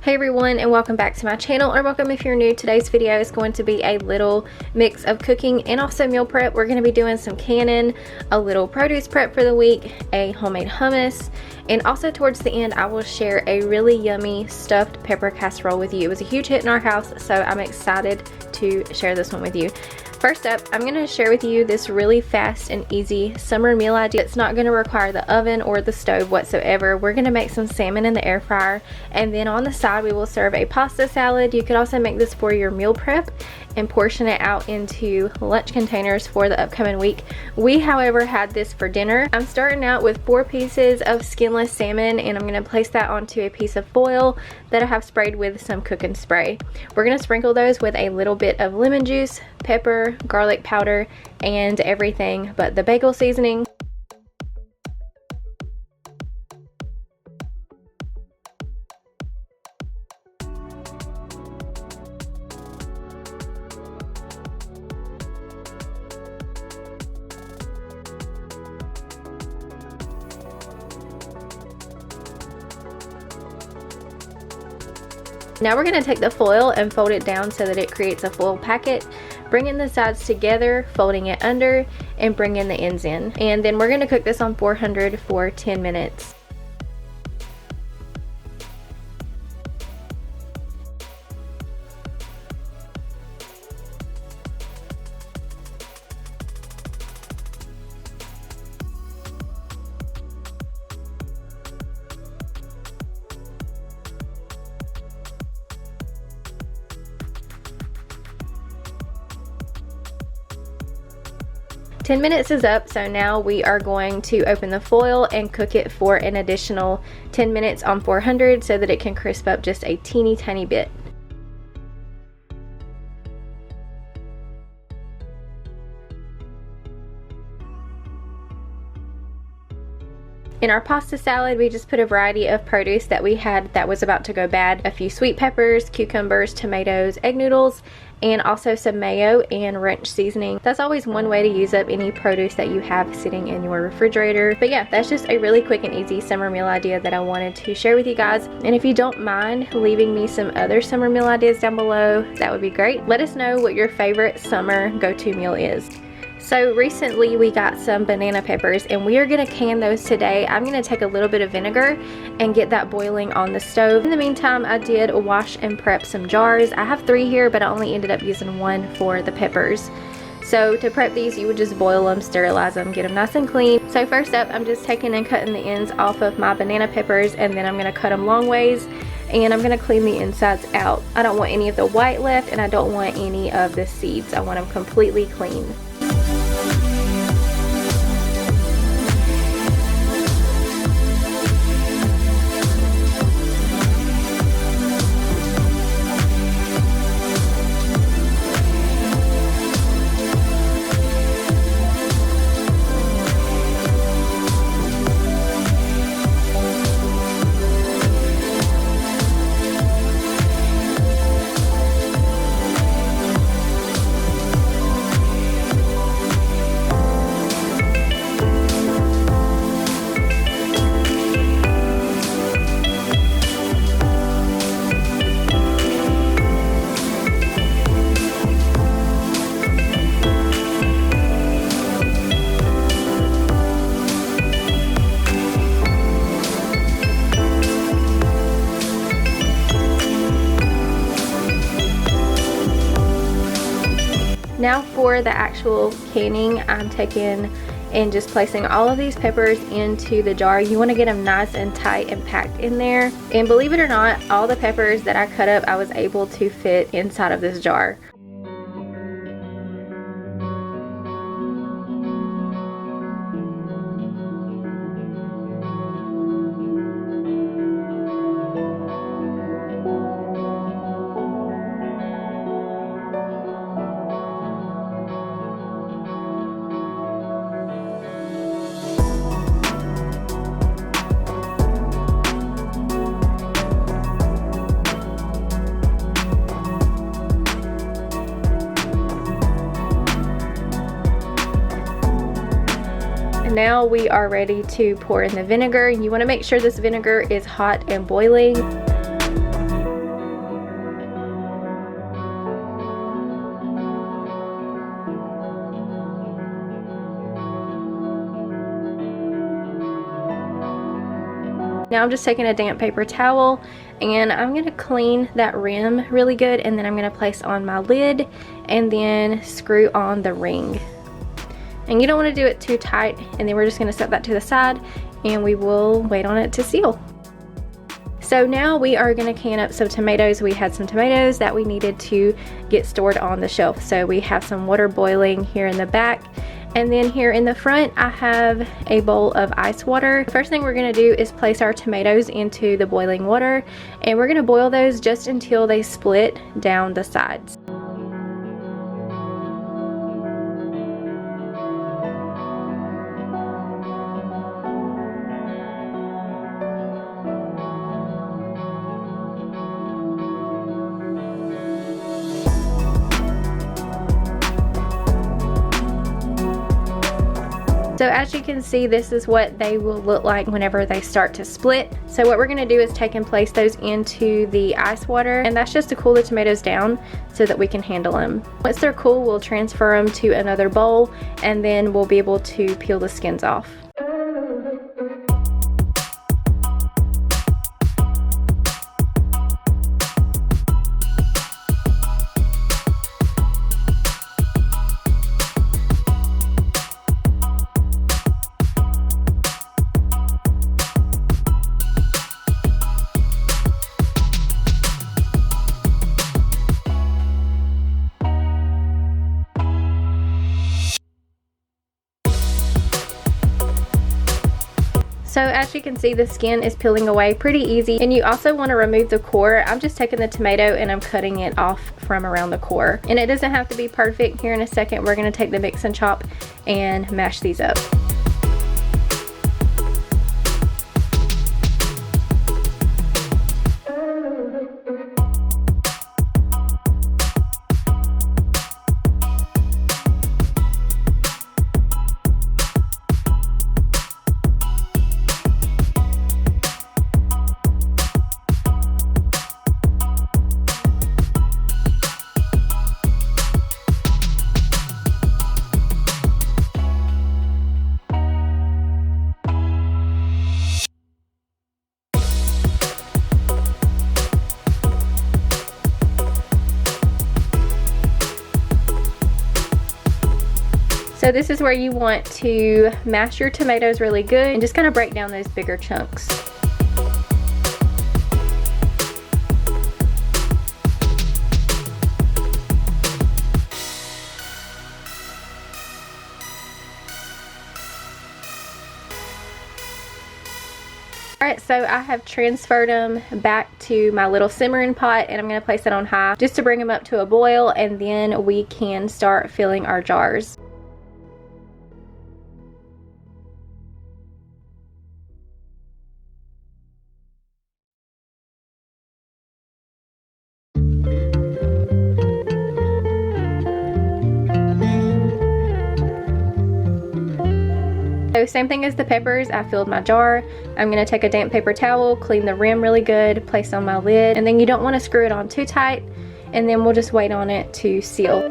Hey everyone, and welcome back to my channel, or welcome if you're new. Today's video is going to be a little mix of cooking and also meal prep. We're going to be doing some canning, a little produce prep for the week, a homemade hummus, and also towards the end I will share a really yummy stuffed pepper casserole with you. It was a huge hit in our house, so I'm excited to share this one with you. First up, I'm going to share with you this really fast and easy summer meal idea. It's not going to require the oven or the stove whatsoever. We're going to make some salmon in the air fryer, and then on the side we will serve a pasta salad. You could also make this for your meal prep and portion it out into lunch containers for the upcoming week. We, however, had this for dinner. I'm starting out with 4 pieces of skinless salmon, and I'm going to place that onto a piece of foil that I have sprayed with some cooking spray. We're going to sprinkle those with a little bit of lemon juice, pepper, garlic powder, and everything but the bagel seasoning. Now we're going to take the foil and fold it down so that it creates a foil packet, bringing the sides together, folding it under, and bringing the ends in. And then we're going to cook this on 400 for 10 minutes. Ten minutes is up, so now we are going to open the foil and cook it for an additional 10 minutes on 400 so that it can crisp up just a teeny tiny bit. In our pasta salad, we just put a variety of produce that we had that was about to go bad. A few sweet peppers, cucumbers, tomatoes, egg noodles, and also some mayo and ranch seasoning. That's always one way to use up any produce that you have sitting in your refrigerator. But yeah, that's just a really quick and easy summer meal idea that I wanted to share with you guys. And if you don't mind leaving me some other summer meal ideas down below, that would be great. Let us know what your favorite summer go-to meal is. So recently we got some banana peppers, and we are going to can those today. I'm going to take a little bit of vinegar and get that boiling on the stove. In the meantime, I did wash and prep some jars. I have 3 here, but I only ended up using 1 for the peppers. So to prep these, you would just boil them, sterilize them, get them nice and clean. So first up, I'm just taking and cutting the ends off of my banana peppers, and then I'm going to cut them long ways, and I'm going to clean the insides out. I don't want any of the white left, and I don't want any of the seeds. I want them completely clean. Now for the actual canning, I'm taking and just placing all of these peppers into the jar. You want to get them nice and tight and packed in there. And believe it or not, all the peppers that I cut up, I was able to fit inside of this jar. Now we are ready to pour in the vinegar. You want to make sure this vinegar is hot and boiling. Now I'm just taking a damp paper towel and I'm going to clean that rim really good, and then I'm going to place on my lid and then screw on the ring. And you don't want to do it too tight, and then we're just going to set that to the side and we will wait on it to seal. So now we are going to can up some tomatoes. We had some tomatoes that we needed to get stored on the shelf. So we have some water boiling here in the back. And then here in the front, I have a bowl of ice water. The first thing we're going to do is place our tomatoes into the boiling water, and we're going to boil those just until they split down the sides. So as you can see, this is what they will look like whenever they start to split. So what we're going to do is take and place those into the ice water, and that's just to cool the tomatoes down so that we can handle them. Once they're cool, we'll transfer them to another bowl, and then we'll be able to peel the skins off. So as you can see, the skin is peeling away pretty easy, and you also want to remove the core. I'm just taking the tomato and I'm cutting it off from around the core. And it doesn't have to be perfect. Here in a second, we're going to take the mix and chop and mash these up. So this is where you want to mash your tomatoes really good and just kind of break down those bigger chunks. Alright, so I have transferred them back to my little simmering pot, and I'm going to place it on high just to bring them up to a boil, and then we can start filling our jars. So same thing as the peppers, I filled my jar. I'm going to take a damp paper towel, clean the rim really good, place on my lid, and then you don't want to screw it on too tight, and then we'll just wait on it to seal.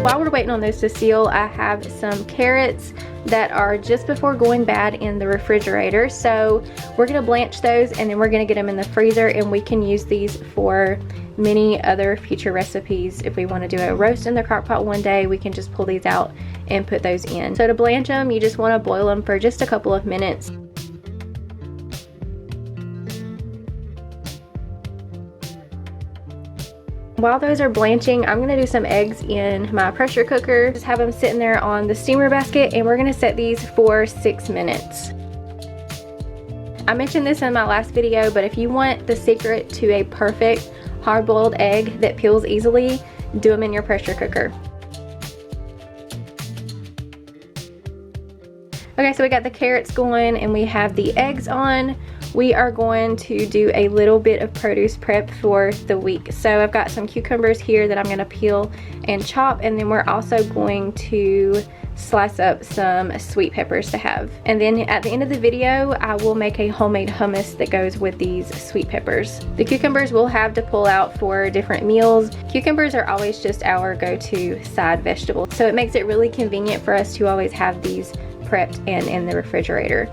While we're waiting on those to seal, I have some carrots that are just before going bad in the refrigerator. So we're going to blanch those, and then we're going to get them in the freezer, and we can use these for many other future recipes. If we want to do a roast in the crock pot one day, we can just pull these out and put those in. So to blanch them, you just want to boil them for just a couple of minutes. While those are blanching, I'm going to do some eggs in my pressure cooker. Just have them sitting there on the steamer basket, and we're going to set these for 6 minutes. I mentioned this in my last video, but if you want the secret to a perfect hard-boiled egg that peels easily, do them in your pressure cooker. Okay, so we got the carrots going and we have the eggs on. We are going to do a little bit of produce prep for the week. So I've got some cucumbers here that I'm going to peel and chop, and then we're also going to slice up some sweet peppers to have. And then at the end of the video, I will make a homemade hummus that goes with these sweet peppers. The cucumbers we'll have to pull out for different meals. Cucumbers are always just our go-to side vegetable, so it makes it really convenient for us to always have these prepped and in the refrigerator.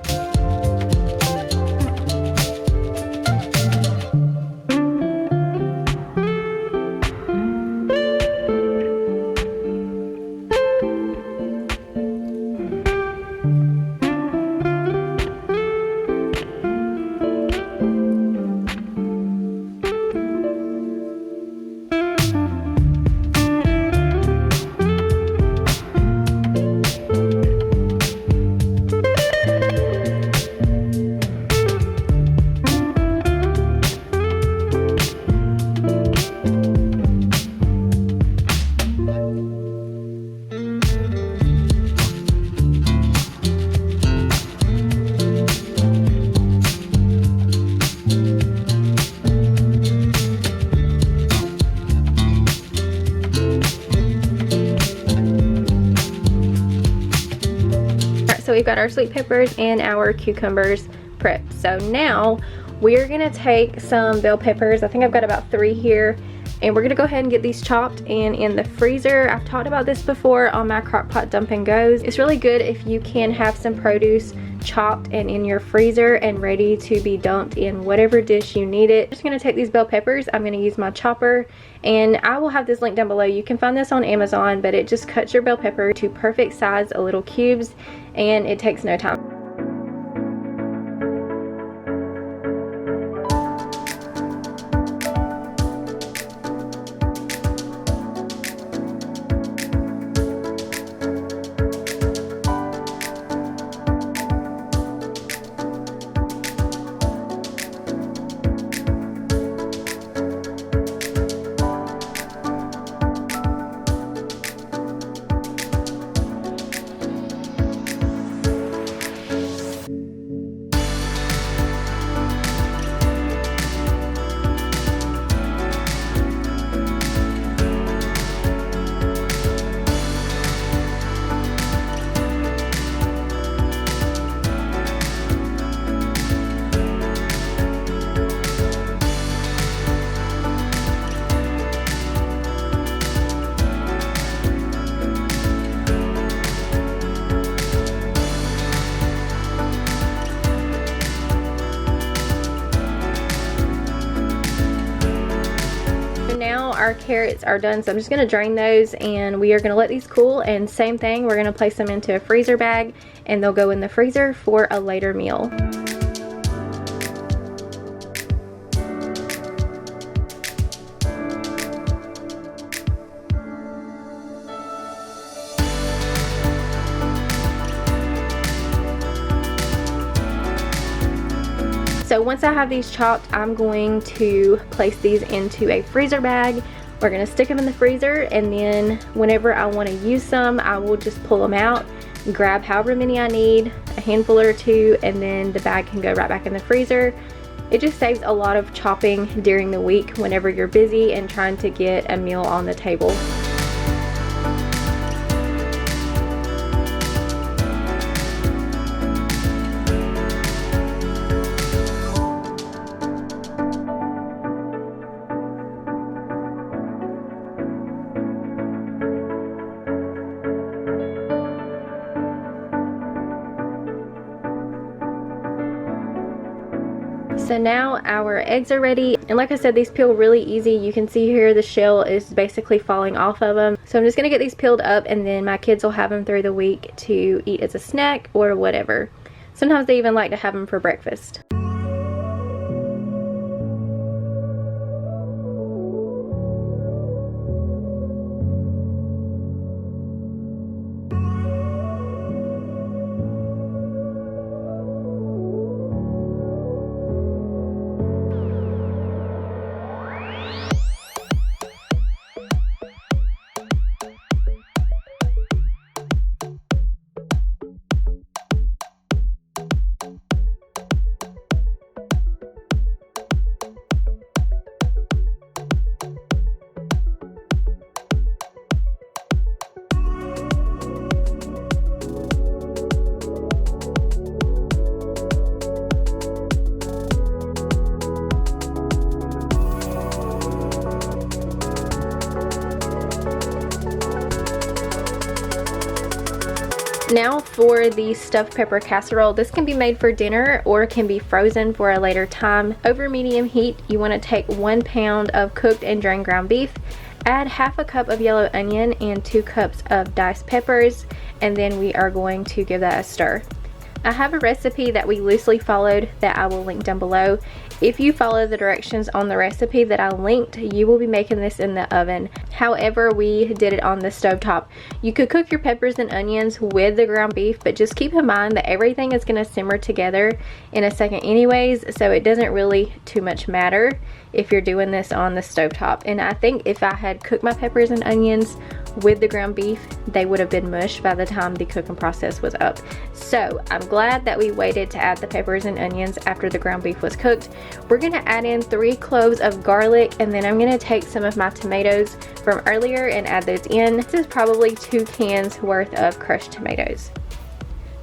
So we've got our sweet peppers and our cucumbers prepped. So now we're gonna take some bell peppers. I think I've got about 3 here, and we're gonna go ahead and get these chopped and in the freezer. I've talked about this before on my crock pot dump and goes. It's really good if you can have some produce chopped and in your freezer and ready to be dumped in whatever dish you need it. I'm just gonna take these bell peppers. I'm gonna use my chopper, and I will have this link down below. You can find this on Amazon, but it just cuts your bell pepper to perfect size, little cubes, and it takes no time. Our carrots are done, so I'm just going to drain those, and we are going to let these cool. And same thing, we're going to place them into a freezer bag, and they'll go in the freezer for a later meal. So once I have these chopped, I'm going to place these into a freezer bag. We're going to stick them in the freezer, and then whenever I want to use some, I will just pull them out, grab however many I need, a handful or 2, and then the bag can go right back in the freezer. It just saves a lot of chopping during the week whenever you're busy and trying to get a meal on the table. So now our eggs are ready, and like I said, these peel really easy. You can see here the shell is basically falling off of them. So I'm just gonna get these peeled up, and then my kids will have them through the week to eat as a snack or whatever. Sometimes they even like to have them for breakfast. Now for the stuffed pepper casserole. This can be made for dinner or can be frozen for a later time. Over medium heat, you want to take 1 pound of cooked and drained ground beef, add half a cup of yellow onion and 2 cups of diced peppers, and then we are going to give that a stir. I have a recipe that we loosely followed that I will link down below. If you follow the directions on the recipe that I linked, you will be making this in the oven. However, we did it on the stovetop. You could cook your peppers and onions with the ground beef, but just keep in mind that everything is going to simmer together in a second anyways, so it doesn't really too much matter if you're doing this on the stovetop. And I think if I had cooked my peppers and onions with the ground beef, they would have been mush by the time the cooking process was up. So I'm glad that we waited to add the peppers and onions after the ground beef was cooked. We're gonna add in 3 cloves of garlic, and then I'm gonna take some of my tomatoes from earlier and add those in. This is probably 2 cans worth of crushed tomatoes.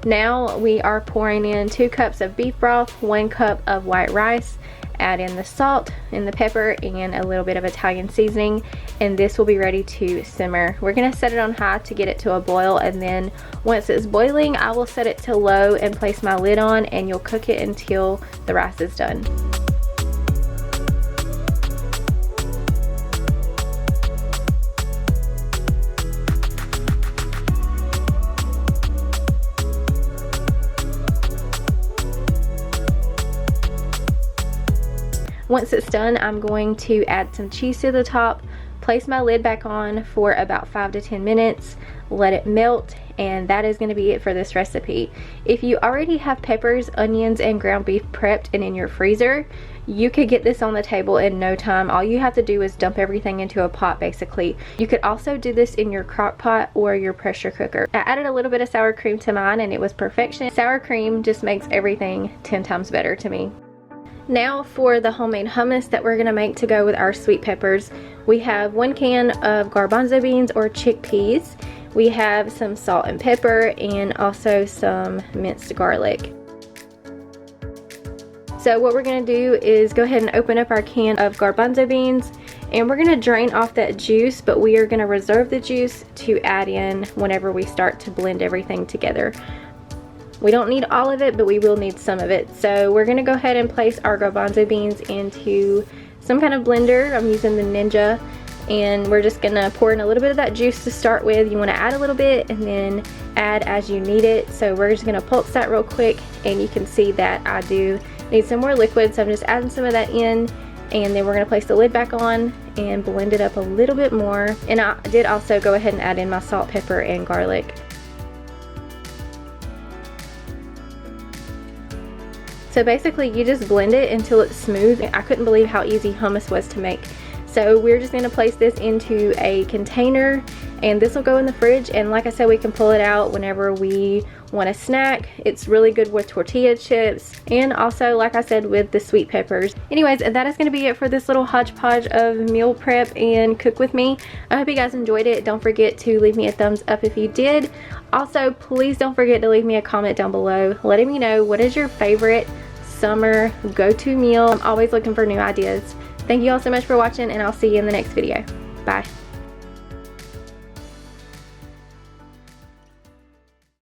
Now we are pouring in 2 cups of beef broth, 1 cup of white rice, add in the salt and the pepper and a little bit of Italian seasoning, and this will be ready to simmer. We're gonna set it on high to get it to a boil, and then once it's boiling, I will set it to low and place my lid on, and you'll cook it until the rice is done. Once it's done, I'm going to add some cheese to the top, place my lid back on for about 5 to 10 minutes, let it melt, and that is going to be it for this recipe. If you already have peppers, onions, and ground beef prepped and in your freezer, you could get this on the table in no time. All you have to do is dump everything into a pot basically. You could also do this in your crock pot or your pressure cooker. I added a little bit of sour cream to mine and it was perfection. Sour cream just makes everything 10 times better to me. Now for the homemade hummus that we're gonna make to go with our sweet peppers. We have 1 can of garbanzo beans or chickpeas. We have some salt and pepper and also some minced garlic. So what we're gonna do is go ahead and open up our can of garbanzo beans, and we're gonna drain off that juice, but we are gonna reserve the juice to add in whenever we start to blend everything together. We don't need all of it, but we will need some of it. So we're gonna go ahead and place our garbanzo beans into some kind of blender. I'm using the Ninja, and we're just gonna pour in a little bit of that juice to start with. You wanna add a little bit and then add as you need it. So we're just gonna pulse that real quick, and you can see that I do need some more liquid, so I'm just adding some of that in, and then we're gonna place the lid back on and blend it up a little bit more. And I did also go ahead and add in my salt, pepper, and garlic. So basically you just blend it until it's smooth. I couldn't believe how easy hummus was to make. So we're just gonna place this into a container, and this will go in the fridge, and like I said, we can pull it out whenever we want a snack. It's really good with tortilla chips, and also, like I said, with the sweet peppers. Anyways, that is gonna be it for this little hodgepodge of meal prep and cook with me. I hope you guys enjoyed it. Don't forget to leave me a thumbs up if you did. Also, please don't forget to leave me a comment down below letting me know what is your favorite summer go-to meal. I'm always looking for new ideas. Thank you all so much for watching, and I'll see you in the next video. Bye.